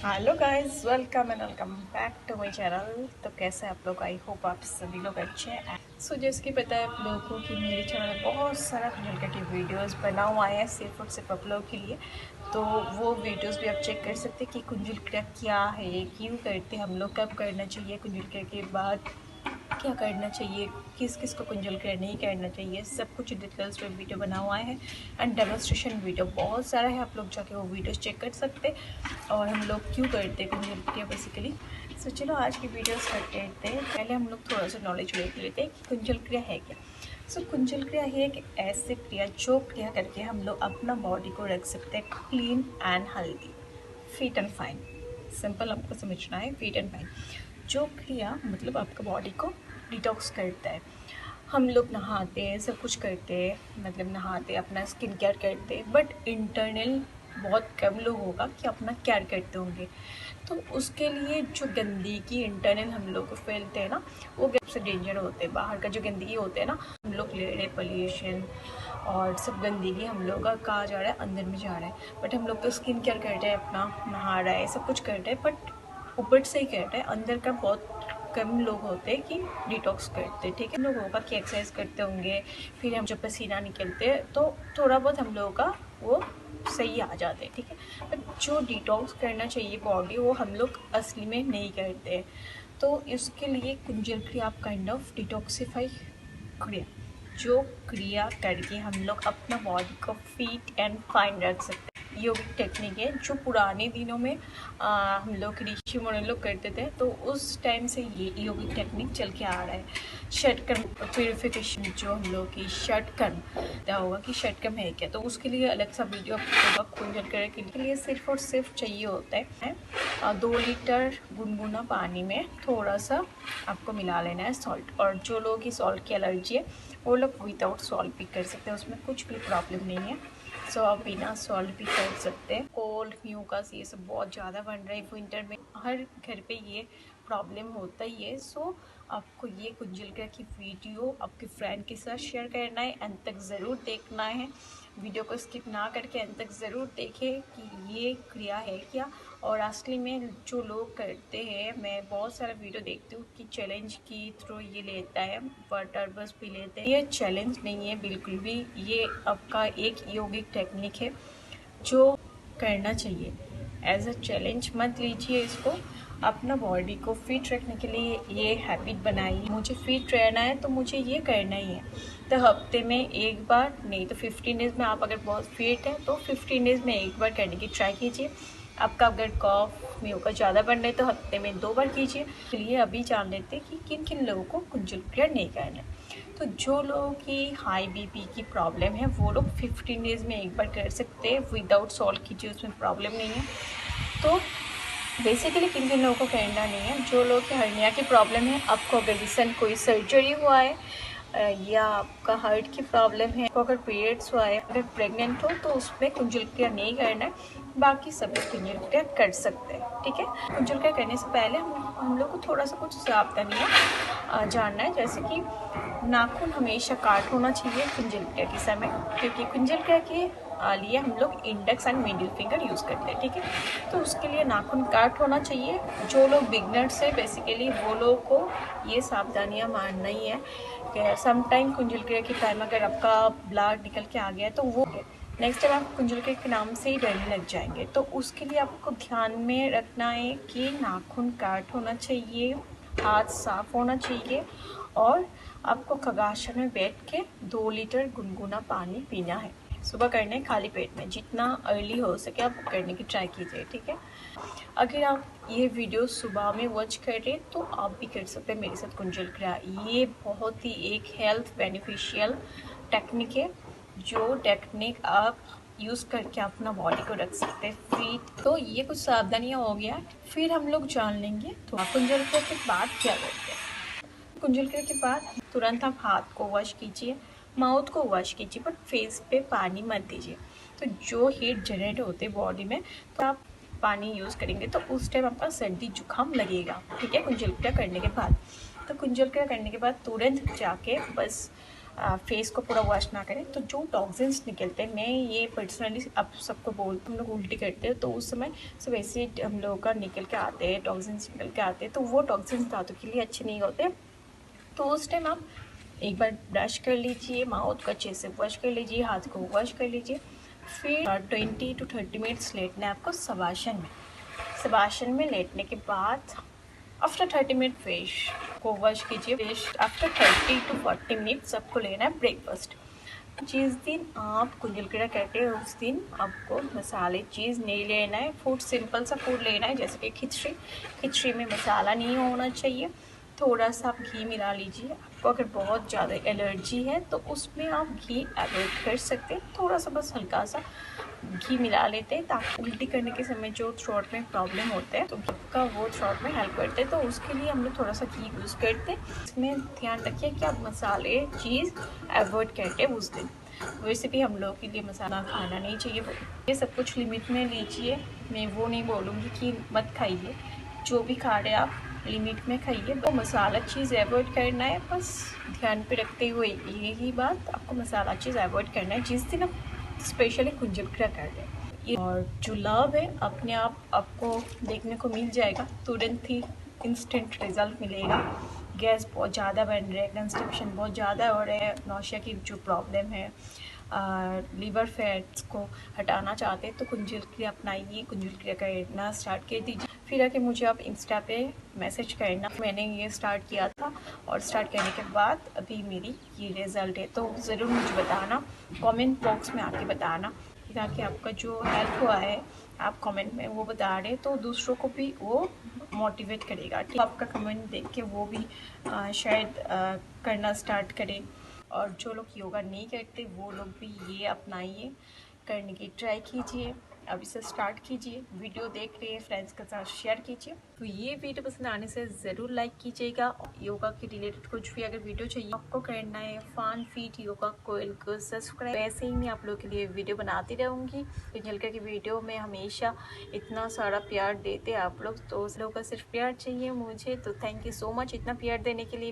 Hello guys, welcome and welcome back to my channel. तो कैसे हैं आप लोग? आई होप आप सभी लोग अच्छे हैं। सो जैसे कि पता है आप लोगों को कि मेरे चैनल में बहुत सारा कुंजलका की वीडियोस बना हुआ है सिर्फ और सिर्फ आप लोगों के लिए। तो वो वीडियोस भी आप चेक कर सकते हैं कि कुंजलका क्या है, क्यों करते हैं हम लोग, कब करना चाहिए, कुंजलका के बाद क्या करना चाहिए, किस किस को कुंजलक्रिया नहीं करना चाहिए, सब कुछ डिटेल्स में वीडियो बना हुआ है। एंड डेमोन्स्ट्रेशन वीडियो बहुत सारा है, आप लोग जाके वो वीडियोस चेक कर सकते हैं। और हम लोग क्यों करते हैं कुंजलक्रिया बेसिकली। सो चलो आज की वीडियो स्टार्ट करते हैं। पहले हम लोग थोड़ा सा नॉलेज ले लेते हैं कि कुंजलक्रिया है क्या। सो कुंजलक्रिया है एक ऐसी क्रिया जो क्रिया करके हम लोग अपना बॉडी को रख सकते हैं clean and healthy, fit and fine. Simple आपको समझना है, फिट एंड फाइन। जो क्रिया मतलब आपका बॉडी को डिटॉक्स करता है। हम लोग नहाते हैं, सब कुछ करते हैं, मतलब नहाते अपना स्किन केयर करते हैं, बट इंटरनल बहुत कम लोग होगा कि अपना केयर करते होंगे। तो उसके लिए जो गंदगी इंटरनल हम लोग को फैलते हैं ना, वो सबसे डेंजर होते हैं। बाहर का जो गंदगी होते हैं ना, हम लोग ले रहे पोल्यूशन और सब गंदगी हम लोग का कहाँ जा रहा है, अंदर में जा रहा है। बट हम लोग तो स्किन केयर कर रहे हैं, अपना नहा रहा है, सब कुछ कर रहे हैं, बट ऊपर से ही कर रहे हैं, अंदर का बहुत कम लोग होते हैं कि डिटॉक्स करते हैं। ठीक है, लोग होगा कि एक्सरसाइज करते होंगे, फिर हम जब पसीना निकलते हैं तो थोड़ा बहुत हम लोगों का वो सही आ जाते हैं। ठीक है, बट जो डिटॉक्स करना चाहिए बॉडी, वो हम लोग असली में नहीं करते। तो इसके लिए कुंजलक्रिया आप काइंड ऑफ डिटॉक्सिफाई क्रिया, जो क्रिया करके हम लोग अपना बॉडी को फिट एंड फाइन रख सकते हैं। योगिक टेक्निक है जो पुराने दिनों में हम लोग ऋषि मुनि लोग करते थे, तो उस टाइम से ये योगिक टेक्निक चल के आ रहा है। षटकर्म प्योरिफिकेशन, जो हम लोग की षटकर्म, क्या होगा कि षटकर्म है क्या, तो उसके लिए अलग सा वीडियो होगा। कुंजलक्रिया के लिए सिर्फ और सिर्फ चाहिए होता है 2 लीटर गुनगुना पानी में थोड़ा सा आपको मिला लेना है सॉल्ट। और जो लोगों की सॉल्ट की एलर्जी है वो लोग विदाउट सॉल्ट भी कर सकते हैं, उसमें कुछ भी प्रॉब्लम नहीं है। सो आप बिना सॉल्ट भी कर सकते हैं। कोल्ड म्यूकस ये सब बहुत ज़्यादा बन रहा है विंटर में, हर घर पे ये प्रॉब्लम होता ही है। सो आपको ये कुंजलक्रिया की वीडियो आपके फ्रेंड के साथ शेयर करना है, अंत तक ज़रूर देखना है। वीडियो को स्किप ना करके अंत तक ज़रूर देखें कि ये क्रिया है क्या। और असली में जो लोग करते हैं, मैं बहुत सारा वीडियो देखती हूँ कि चैलेंज की थ्रू ये लेता है, वाटर बस भी लेते हैं। ये चैलेंज नहीं है बिल्कुल भी, ये आपका एक योगिक टेक्निक है जो करना चाहिए। एज अ चैलेंज मत लीजिए इसको। अपना बॉडी को फिट रखने के लिए ये हैबिट बनाइए, मुझे फिट रहना है तो मुझे ये करना ही है। तो हफ्ते में एक बार नहीं तो 15 डेज़ में, आप अगर बहुत फिट हैं तो 15 डेज़ में एक बार करने की ट्राई कीजिए। आपका अगर कॉफ म्यूकस ज़्यादा बन रहा है तो हफ्ते में 2 बार कीजिए। चलिए अभी जान लेते हैं कि किन किन लोगों को कुंजलक्रिया नहीं करना है। तो जो लोगों की हाई बीपी की प्रॉब्लम है वो लोग 15 डेज़ में एक बार कर सकते हैं, विदाउट सॉल्ट कीजिए, उसमें प्रॉब्लम नहीं है। तो बेसिकली किन किन लोगों को करना नहीं है, जो लोग की हर्निया की प्रॉब्लम है, आपको अगर रिसेंट कोई सर्जरी हुआ है, या आपका हार्ट की प्रॉब्लम है, आपको अगर पीरियड्स हुआ है, अगर प्रेग्नेंट हो तो उसमें कुंजलक्रिया नहीं करना है। बाकी सब कुंजलक्रिया कर सकते हैं। ठीक है, कुंजलक्रिया करने से पहले हम लोग को थोड़ा सा कुछ सावधानियाँ जानना है, जैसे कि नाखून हमेशा काट होना चाहिए कुंजलक्रिया के समय, क्योंकि कुंजलक्रिया के लिए हम लोग index and middle finger use करते हैं। ठीक है, तो उसके लिए नाखून काट होना चाहिए। जो लोग बिगनर्स है बेसिकली, वो लोगों को ये सावधानियाँ मानना ही है कि समटाइम कुंजलक्रिया के टाइम अगर आपका ब्लड निकल के आ गया है तो वो नेक्स्ट टाइम आप कुंजलक्रिया के नाम से ही डरने लग जाएंगे। तो उसके लिए आपको ध्यान में रखना है कि नाखून काट होना चाहिए, हाथ साफ होना चाहिए, और आपको खगाशन में बैठ के 2 लीटर गुनगुना पानी पीना है। सुबह करना है खाली पेट में, जितना अर्ली हो सके आप करने की ट्राई कीजिए। ठीक है, अगर आप ये वीडियो सुबह में वॉच कर रहे हैं तो आप भी कर सकते हैं मेरे साथ कुंजलक्रिया। ये बहुत ही एक हेल्थ बेनिफिशियल टेक्निक है, जो टेक्निक आप यूज़ करके अपना बॉडी को रख सकते हैं फिट। तो ये कुछ सावधानियाँ हो गया, फिर हम लोग जान लेंगे तो कुंजलक्रिया के बाद क्या करते हैं। कुंजलक्रिया के बाद तुरंत आप हाथ को वॉश कीजिए, माउथ को वॉश कीजिए, बट फेस पे पानी मत दीजिए। तो जो हीट जनरेट होते बॉडी में, तो आप पानी यूज़ करेंगे तो उस टाइम आपका सर्दी जुकाम लगेगा। ठीक है, कुंजलक्रिया करने के बाद। तो कुंजलक्रिया करने के बाद तुरंत जाके बस फेस को पूरा वॉश ना करें तो जो टॉक्सिन्स निकलते हैं, मैं ये पर्सनली अब सबको बोलती हूँ, हम लोग उल्टी करते हैं तो उस समय सब ऐसे हम लोगों का निकल के आते हैं, टॉक्सिन्स निकल के आते हैं, तो वो टॉक्सिन्स दांतों के लिए अच्छे नहीं होते। तो उस टाइम आप एक बार ब्रश कर लीजिए, माउथ को अच्छे से वॉश कर लीजिए, हाथ को वॉश कर लीजिए। फिर 20 to 30 मिनट्स लेटना है आपको शवासन में। शवासन में लेटने के बाद आफ्टर 30 मिनट फेस को वॉश कीजिए। फेस आफ्टर 30 to 40 मिनट्स आपको लेना है ब्रेकफास्ट। जिस दिन आप कुंजलक्रिया कहते हैं उस दिन आपको मसाले चीज़ नहीं लेना है। फूड सिंपल सा फूड लेना है, जैसे कि खिचड़ी में मसाला नहीं होना चाहिए। थोड़ा सा आप घी मिला लीजिए। आपको अगर बहुत ज़्यादा एलर्जी है तो उसमें आप घी अवॉइड कर सकते हैं, थोड़ा सा बस हल्का सा घी मिला लेते हैं ताकि उल्टी करने के समय जो थ्रोट में प्रॉब्लम होता है तो आपका वो थ्रोट में हेल्प करते हैं। तो उसके लिए हम लोग थोड़ा सा घी यूज़ करते हैं। इसमें ध्यान रखिए कि आप मसाले चीज़ अवॉइड करते हैं उस दिन। वैसे भी हम लोग के लिए मसाला खाना नहीं चाहिए। ये सब कुछ लिमिट में लीजिए। मैं वो नहीं बोलूँगी कि मत खाइए, जो भी खा रहे हैं आप लिमिट में खाइए। तो मसाला चीज़ अवॉइड करना है, बस ध्यान पे रखते हुए यही बात, आपको मसाला चीज़ अवॉइड करना है जिस दिन आप स्पेशली कुंजलक्रिया कर रहे हैं। और जो लाभ है अपने आप आपको देखने को मिल जाएगा, तुरंत ही इंस्टेंट रिजल्ट मिलेगा। गैस बहुत ज़्यादा बन रहा है, कंस्टिपेशन बहुत ज़्यादा हो रहा है, नौशिया की जो प्रॉब्लम है, लीवर फैट्स को हटाना चाहते हैं तो कुंजलक्रिया अपनाइए, कुंजलक्रिया करना स्टार्ट कर दीजिए। फिर आके मुझे आप इंस्टा पे मैसेज करना। मैंने ये स्टार्ट किया था और स्टार्ट करने के बाद अभी मेरी ये रिज़ल्ट है, तो ज़रूर मुझे बताना, कमेंट बॉक्स में आके बताना ताकि आपका जो हेल्प हुआ है आप कमेंट में वो बता रहे तो दूसरों को भी वो मोटिवेट करेगा कि आपका कमेंट देख के वो भी शायद करना स्टार्ट करें। और जो लोग योगा नहीं करते वो लोग भी ये अपनाइए, करने की ट्राई कीजिए। अभी से स्टार्ट कीजिए। वीडियो देख रहे हैं फ्रेंड्स के साथ शेयर कीजिए। तो ये वीडियो पसंद आने से ज़रूर लाइक कीजिएगा। योगा के रिलेटेड कुछ भी अगर वीडियो चाहिए आपको करना है, फन फीट योगा कोयल को सब्सक्राइब, ऐसे ही मैं आप लोगों के लिए वीडियो बनाती रहूँगी। कुंजलक्रिया की वीडियो में हमेशा इतना सारा प्यार देते आप लोग, तो उस लोगों का सिर्फ प्यार चाहिए मुझे। तो थैंक यू सो मच इतना प्यार देने के लिए।